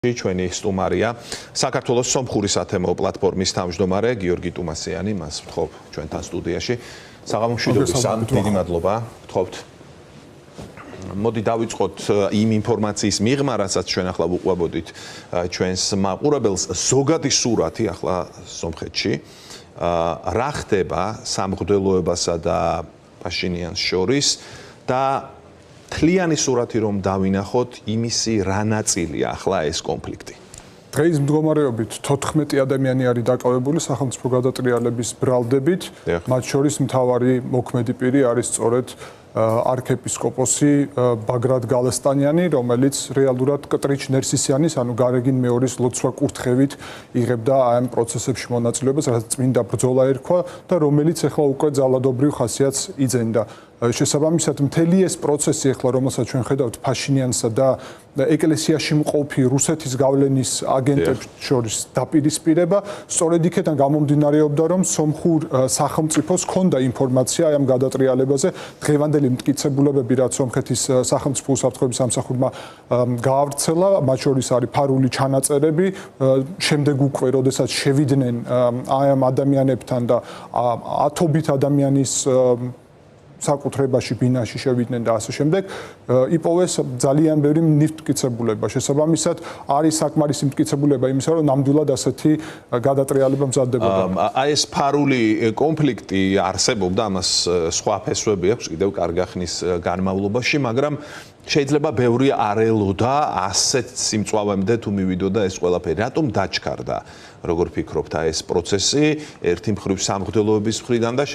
ჩვენი სტუმარია საქართველოს სომხური სათემო პლატფორმის თავმჯდომარე გიორგი ტუმასიანი, მას ვთხოვ ჩვენთან სტუდიაში. საღამო მშვიდობისა, დიდი მადლობა. ვთხოვთ. მოდი დავიწყოთ იმ ინფორმაციის მიღმა, რასაც ჩვენ ახლა ვუყვებოდით ჩვენს მაყურებელს, ზოგადი სურათი ახლა სომხეთში. რა ხდება სამღვდელოებასა და პაშინიანს შორის და თლიანი სურათი რომ დავინახოთ, იმისი რა ნაწილია ახლა ეს კონფლიქტი. დღეის მდგომარეობით 14 ადამიანი არის დაკავებული სახელმწიფო გადატრიალების ბრალდებით, მათ შორის მთავარი მოქმედი პირი არის სწორედ არქეპისკოპოსი ბაგრატ გალესტანიანი, რომელიც რეალურად კტრიჩ ნერსისიანის, ანუ გარეგინ მეორის ლოცვა კურთხევით იღებდა ამ პროცესებში მონაწილეობას, რაც წმინდა ბრძოლა ერქვა და რომელიც ახლა უკვე ძალადობრივ ხასიათს იძენდა. შესაბამისად, მთელი ეს პროცესი ახლა, რომელსაც ჩვენ ხედავთ ფაშინიანსა და ეკლესიაში მყოფი რუსეთის გავლენის აგენტებს შორის დაპირისპირება, სწორედ იქიდან გამომდინარეობდა, რომ სომხურ სახელმწიფოს ჰქონდა ინფორმაცია ამ გადატრიალებაზე. დღევანდელი მტკიცებულებები, რაც სომხეთის სახელმწიფო უსაფრთხოების სამსახურმა გაავრცელა, მათ შორის არის ფარული ჩანაწერები, შემდეგ უკვე, როდესაც შევიდნენ ამ ადამიანებთან და ათობით ადამიანის საკუთრებაში ბინაში შევიდნენ და ასე შემდეგ, იპოვეს ძალიან ბევრი მტკიცებულება. შესაბამისად, არის საკმარისი მტკიცებულება იმისა, რომ ნამდვილად ასეთი გადატრიალება მზადდებოდა. აი ეს ფარული კონფლიქტი არსებობდა, ამას სხვა ფესვები აქვს კიდევ კარგი ხნის განმავლობაში, მაგრამ შეიძლება ბევრი არ ელოდა ასეთ სიმწვავემდე თუ მივიდოდა ეს ყველაფერი. რატომ დაჩქარდა? როგორ ფიქრობთ ეს პროცესი ერთი მხრივ სამღვდელოების მხრიდან და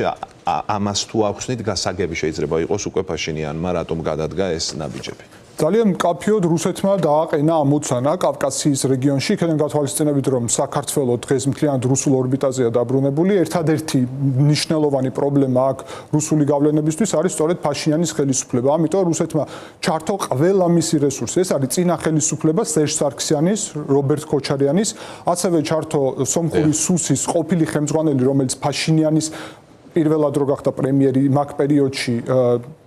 ამას თუ ახსნით გასაგები შეიძლება იყოს უკვე ფაშინიანმა, რატომ გადადგა ეს ნაბიჯები? ძალიან მკაფიოდ რუსეთმა დააყენა ამოცანა კავკასიის რეგიონში, იქიდან გათვალისწინებით, რომ საქართველოს დღეს მთლიანად რუსულ ორბიტაზეა დაბრუნებული. ერთადერთი მნიშვნელოვანი პრობლემა აქ რუსული გავლენებისთვის არის სწორედ ფაშინიანის ხელისუფლება. ამიტომ რუსეთმა ჩართო ყველა მისი რესურსი. ეს არის წინა ხელისუფლება სერჟ სარქსიანის, რობერტ ქოჩარიანის, ასევე ჩართო სომხური სუსის ყოფილი ხელმძღვანელი, რომელიც ფაშინიანის პირველად რო გახდა პრემიერი მაგ პერიოდში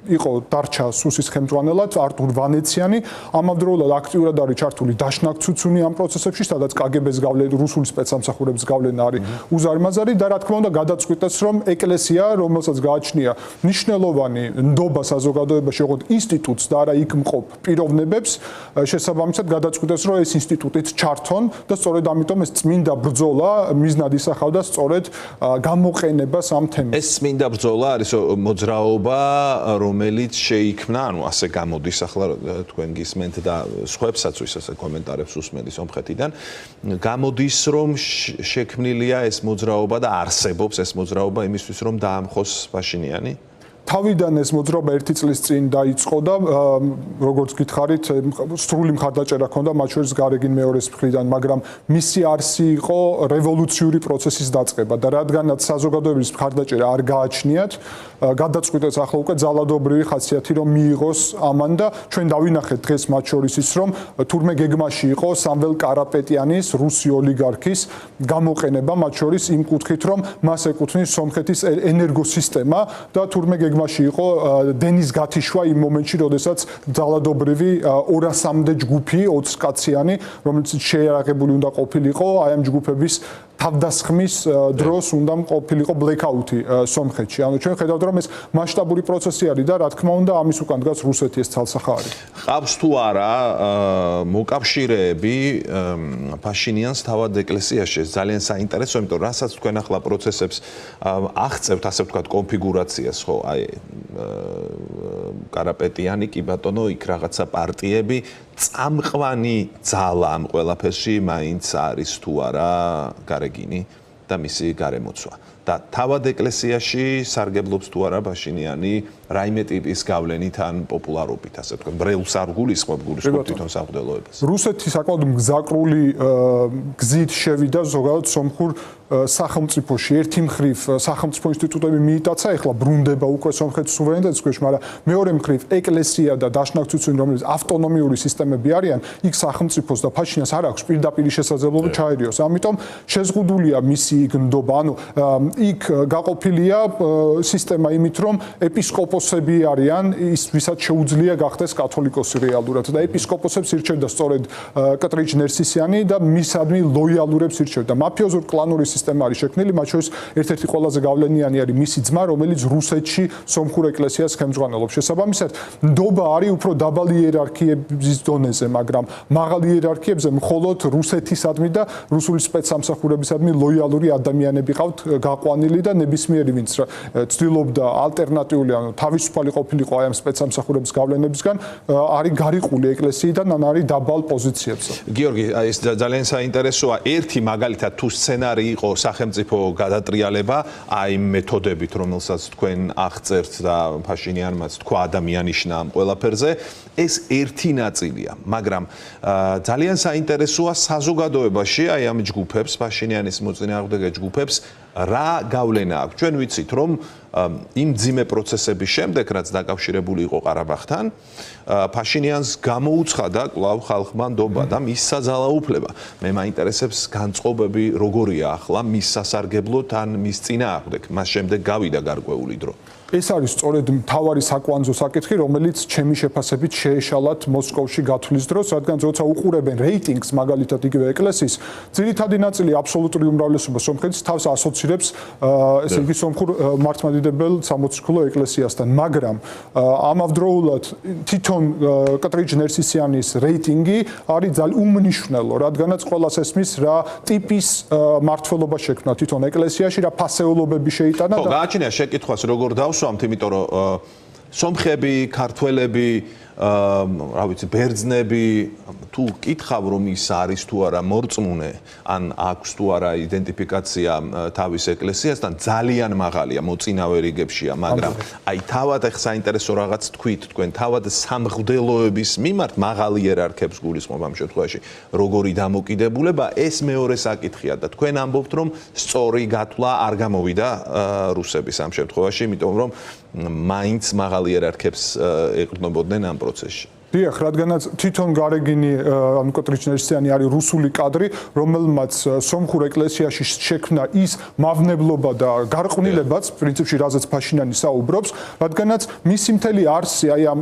იყო დარჩა სუსის ხელმძღვანელად არტურ ვანეციანი, ამავდროულად აქტიურად არის ჩართული დაშნაკ ცუცუნი ამ პროცესებში, სადაც კგბ-ს გავლენა, რუსული სპეცსამსახურების გავლენა არის უზარმაზარი და რა თქმა უნდა გადაწყვიტეს, რომ ეკლესია, რომელსაც გააჩნია მნიშვნელოვანი ნდობა საზოგადოებაში, როგორც ინსტიტუტს და არა იქ მყოფ პიროვნებებს, შესაბამისად გადაწყვიტეს, რომ ეს ინსტიტუტიც ჩართონ და სწორედ ამიტომ ეს წმინდა ბრძოლა მიზნად ისახავდა სწორედ გამოყენებას ამ თემის. ეს წმინდა ბრძოლა არის მოძრაობა, რომელიც შეიქმნა, ანუ ასე გამოდის ახლა თქვენ გისმენთ და სხვებსაც ვისაც კომენტარებს უსმენთ სომხეთიდან, გამოდის რომ შექმნილია ეს მოძრაობა და არსებობს ეს მოძრაობა იმისთვის რომ დაამხოს ფაშინიანი? თავიდან ეს მოძრაობა 1 წლის წინ დაიწყო და როგორც გითხარით, სრული მხარდაჭერა ჰქონდა მათ შორის გარეგინ მეორის მხრიდან, მაგრამ მისი არსი იყო რევოლუციური პროცესის დაწყება და რადგანაც საზოგადოების მხარდაჭერა არ გააჩნიათ, გადაწყვიტეს ახლა უკვე ძალადობრივი ხასიათი რომ მიიღოს ამან და ჩვენ დავინახეთ დღეს მათ შორის ის რომ თურმე გეგმაში იყო სამվել კარაპეტიანის, რუსი ოლიგარქის გამოყენება მათ შორის იმ კუთხით რომ მას ეკუთვნის სომხეთის ენერგოსისტემა და თურმე გეგმაში იყო დენის გათიშვა იმ მომენტში, როდესაც ძალადობრივი 200-მდე ჯგუფი 20 კაციანი, რომელიც შეიარაღებული უნდა ყოფილიყო, აი ამ ჯგუფების თავდასხმის დროს უნდა ყოფილიყო ბლეკაუთი სომხეთში. ანუ ჩვენ ხედავთ, რომ ეს მასშტაბური პროცესი არის და რა თქმა უნდა, ამის უკან დგას რუსეთი ეს ცალსახარი. ყავს თუ არა მოკავშირეები ფაშინიანს თავად ეკლესიაში? ძალიან საინტერესო, იმიტომ რასაც თქვენ ახლა პროცესებს აღწევთ, ასე ვთქვათ, კონფიგურაციას, ხო, აი კარაპეტიანი, კი ბატონო, იქ რაღაცა პარტიები, წამყვანი ძალა ამ ყველაფერში მაინც არის თუ არა გარეგინი და მისი გარემოცვა. და თავად ეკლესიაში სარგებლობს თუ არა ფაშინიანი რაიმე ტიპის გავლენით ან პოპულარობით, ასე ვთქვათ, ბრელს არ გულისხმობ თვითონ სამღვდელოებას. რუსეთი საკმაოდ მგზაკრული გზით შევიდა ზოგადად სომხურ სახელმწიფოში. ერთი მხრივ სახელმწიფო ინსტიტუტები მიიტაცა, ეხლა ბრუნდება უკვე სომხეთის სუვერენიტეტის ქვეშ, მაგრამ მეორე მხრივ ეკლესია და დაშნაკ ცუცუნი, რომელიც ავტონომიური სისტემები არიან, იქ სახელმწიფოს და ფაშინიანს არ აქვს პირდაპირ შესაძლებლობა ჩაერიოს. ამიტომ შეზღუდულია მისი გნდობა. ანუ იქ გაყოფილია სისტემა იმით, რომ ეპისკოპოსები არიან ის, ვისაც შეუძლია გახდეს კათოლიკოსი რეალურად და ეპისკოპოსებს ირჩევდა სწორედ კატრიჯ ნერსისიანი და მისადმი ლოიალურებს ირჩევდა. მაფიოზურ კლანური სისტემა არის შექმნილი, მათ შორის ერთ-ერთი ყველაზე გავლენიანი არის მისი ძმა, რომელიც რუსეთში სომხურ ეკლესიას ხელმძღვანელობს. შესაბამისად, ნდობა არის უფრო დაბალი იერარქიების დონეზე, მაგრამ მაღალ იერარქიებზე მხოლოდ რუსეთისადმი და რუსული სპეცსამსახურებისადმი ლოიალური ადამიანები ყავთ გაყვანილი და ნებისმიერი ვინც ცდილობდა ალტერნატიული, ანუ თავისუფალი ყოფილიყო აი ამ სპეცსამსახურების გავლენებისგან, არის გარიყული ეკლესიიდან, ან არის დაბალ პოზიციებზე. გიორგი, ეს ძალიან საინტერესოა. ერთი მაგალითად თუ სცენარი იყო სახელმწიფო გადატრიალება, აი მეთოდებით, რომელსაც თქვენ აღწერთ და ფაშინიანმაც თქვა ადამიანიშნა ამ ყველაფერზე, ეს ერთი ნაწილია, მაგრამ ძალიან საინტერესოა საზოგადოებაში აი ამ ჯგუფებს, ფაშინიანის მოწინააღმდეგე ჯგუფებს რა გავლენა აქვს. ჩვენ ვიცით, რომ იმ ძიმე პროცესების შემდეგ, რაც დაკავშირებული იყო ყარაბაღთან, ფაშინიანს გამოუცხადა კვლავ ხალხმა ნდობა და მის საძალაუფლება. მე მაინტერესებს განწყობები როგორია ახლა მის სასარგებლოდ ან მის წინააღმდეგ. მას შემდეგ გავიდა გარკვეული დრო. ეს არის სწორედ მთავარი საკვანძო საკითხი, რომელიც ჩემი შეფასებით შეეშალათ მოსკოვში გათვლის დროს, რადგან როცა უყურებენ რეიტინგს, მაგალითად იგივე ეკლესიის, ძირითადი ნაწილი აბსოლუტური უმრავლესობა სომხეთის თავს ასოცირებს, ესე იგი სომხურ მართლმადიდებელ სამოციქულო ეკლესიასთან, მაგრამ ამავდროულად თვითონ კატრიჯ ნერსისიანის რეიტინგი არის ძალიან უმნიშვნელო, რადგანაც ყველას ესმის რა ტიპის მართლობა შექმნა თვითონ ეკლესიაში, რა ფასეულობები შეიტანა და გააჩნია შეკითხვას როგორ დავსვამთ, იმიტომ რომ სომხები, ქართველები, რა ვიცი, ბერძნები თუ კითხავ რომ ის არის თუ არა მორწმუნე, ან აქვს თუ არა იდენტიფიკაცია თავის ეკლესიასთან, ძალიან მაღალია, მოწინავე რიგებშია, მაგრამ აი თავად ახ საინტერესო რაღაც თქვით, თქვენ თავად სამღვდელოების მიმართ მაღალ იერარქიებს გულისხმობ ამ შემთხვევაში, როგორი დამოკიდებულება, ეს მეორე საკითხია და თქვენ ამბობთ რომ სწორი გათვლა არ გამოვიდა რუსების ამ შემთხვევაში, იმიტომ რომ მაინც მაღალ იერარქიებს ეყრდნობოდნენ ამ პროცესში. დიახ, რადგანაც თვითონ გარეგინი ანუ კატრიჯ ნერსისიანი არის რუსული კადრი, რომელმაც სომხურ ეკლესიაში შექმნა ის მავნებლობა და გარყვნილებაც, პრინციპში რაზეც ფაშინიანი საუბრობს, რადგანაც მისი მთელი არსი აი ამ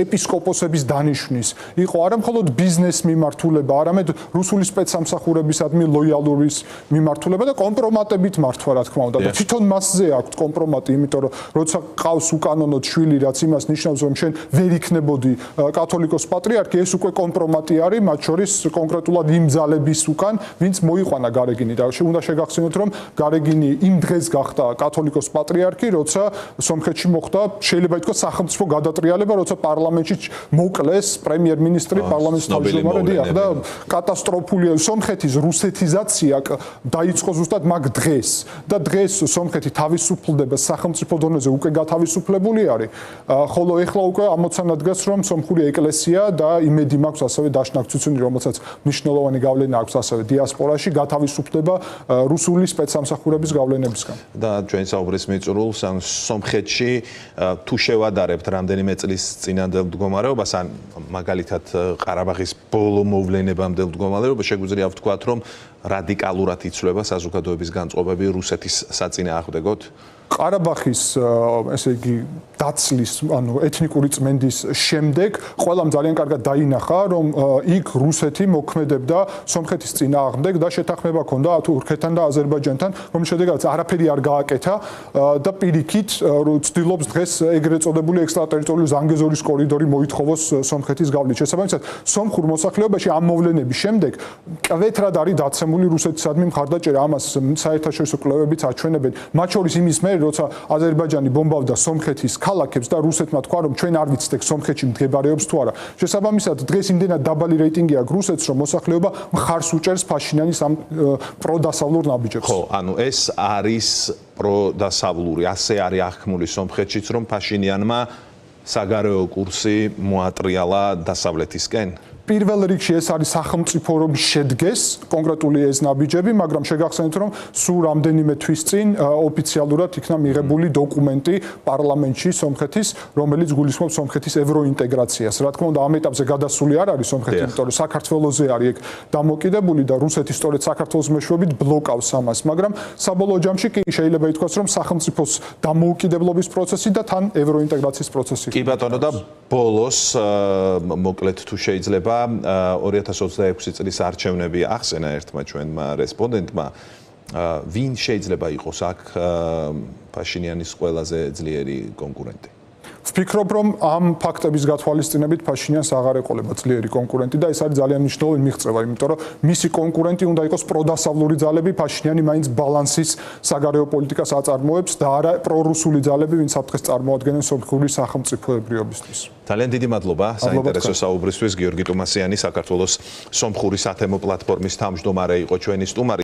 ეპისკოპოსების დანიშვნის იყო არა მხოლოდ ბიზნეს მიმართულება, არამედ რუსული სპეცსამსახურებისადმი ლოიალურის მიმართულება და კომპრომატებით მართვა, რა თქმა უნდა. და თვითონ მასზე აქვს კომპრომატი, იმიტომ რომ როცა ყავს უკანონოდ შვილი, რაც იმას ნიშნავს, რომ შენ ვერ იქნებოდი კათოლიკოს პატრიარქი, ეს უკვე კომპრომატი არის, მათ შორის კონკრეტულად იმ ძალების უკან, ვინც მოიყვანა გარეგინი და უნდა შეგახსენოთ, რომ გარეგინი იმ დღეს გახდა კათოლიკოს პატრიარქი, როცა სომხეთში მოხდა, შეიძლება ითქვას, სახელმწიფო გადატრიალება, როცა პარლამენტში მოკლეს პრემიერ-მინისტრი, პარლამენტის თავმჯდომარე და კატასტროფულია. სომხეთის რუსეთიზაცია დაიწყო ზუსტად მაგ დღეს და დღეს სომხეთი თავისუფლდება სახელმწიფო დონეზე უკვე გათავისუფლებული არის, ხოლო ეხლა უკვე ამოცანა დგას, რომ სომხური ეკლესია და იმედი მაქვს ასევე დაშნაკ ცუცუნი, რომელსაც მნიშვნელოვანი გავლენა აქვს ასევე დიასპორაში, გათავისუფლდება რუსული სპეცსამსახურების გავლენებისგან. და ჩვენ საუბრის მიწურულს ან სომხეთში თუ შევადარებთ რამდენიმე წლის წინანდელ მდგომარეობას, ან მაგალითად ყარაბაღის ბოლო მოვლენებამდელ მდგომარეობას, შეგვიძლია ვთქვათ, რომ რადიკალურად იცვლება საზოგადოების განწყობები რუსეთის საწინააღმდეგოდ. ყარაბაღის ესე იგი დაცლის, ანუ ეთნიკური წმენდის შემდეგ ყველამ ძალიან კარგად დაინახა, რომ იქ რუსეთი მოქმედებდა სომხეთის წინააღმდეგ და შეთანხმება ჰქონდა თურქეთთან და აზერბაიჯანთან, რომლის შედეგადაც არაფერი არ გააკეთა და პირიქით ცდილობს დღეს ეგრეთ წოდებული ექსტრატერიტორიული ზანგეზურის კორიდორი მოითხოვოს სომხეთის გავლით. შესაბამისად, სომხურ მოსახლეობაში ამ მოვლენების შემდეგ კეთრად არის დაცემული რუსეთისადმი მხარდაჭერა, ამას საერთაშორისო კვლევებიც აჩვენებენ. მათ შორის იმის მერე, როცა აზერბაიჯანი ბომბავდა სომხეთის ქალაქებს და რუსეთმა თქვა, რომ ჩვენ არ ვიცით სომხეთში მდებარეობს თუ არა. შესაბამისად, დღეს იმდენად დაბალი რეიტინგი აქვს რუსეთს, რომ მოსახლეობა მხარს უჭერს ფაშინიანის ამ პროდასავლურ ნაბიჯებს. ხო, ანუ ეს არის პროდასავლური, ასე არის აღქმული სომხეთშიც, რომ ფაშინიანმა საგარეო კურსი მოატრიალა დასავლეთისკენ. პირველ რიგში ეს არის სახელმწიფო რომ შედგეს კონკრეტული ეს ნაბიჯები, მაგრამ შეგახსენეთ რომ სულ რამდენიმე თვის წინ ოფიციალურად იქნა მიღებული დოკუმენტი პარლამენტში სომხეთის, რომელიც გულისხმობს სომხეთის ევროინტეგრაციას. რა თქმა უნდა, ამ ეტაპზე გადასული არ არის სომხეთი, იმიტომ რომ საქართველოზე არის ეგ დამოკიდებული და რუსეთი სწორედ საქართველოს მეშვეობით ბლოკავს ამას, მაგრამ საბოლოო ჯამში კი შეიძლება ითქვას, რომ სახელმწიფოს დამოუკიდებლობის პროცესი და თან ევროინტეგრაციის პროცესი. კი ბატონო და ბოლოს მოკლედ თუ შეიძლება 2026 წლის არჩევნები ახსენა ერთმა ჩვენმა რესპონდენტმა ვინ შეიძლება იყოს აქ ფაშინიანის ყველაზე ძლიერი კონკურენტი? ვფიქრობ, რომ ამ ფაქტების გათვალისწინებით ფაშინიანს აღარ ეყოლება ძლიერი კონკურენტი და ეს არის ძალიან მნიშვნელოვანი მიღწევა, იმიტომ რომ მისი კონკურენტი უნდა იყოს პროდასავლური ძალები, ფაშინიანი მაინც ბალანსის საგარეო პოლიტიკას აწარმოებს და არა პრორუსული ძალები, ვინც საფრთხეს წარმოადგენენ სომხური სახელმწიფოებრიობისთვის. ძალიან დიდი მადლობა საინტერესო საუბრისთვის. გიორგი ტუმასიანი, საქართველოს სომხური სათემო პლატფორმის თავმჯდომარე იყო ჩვენი სტუმარი.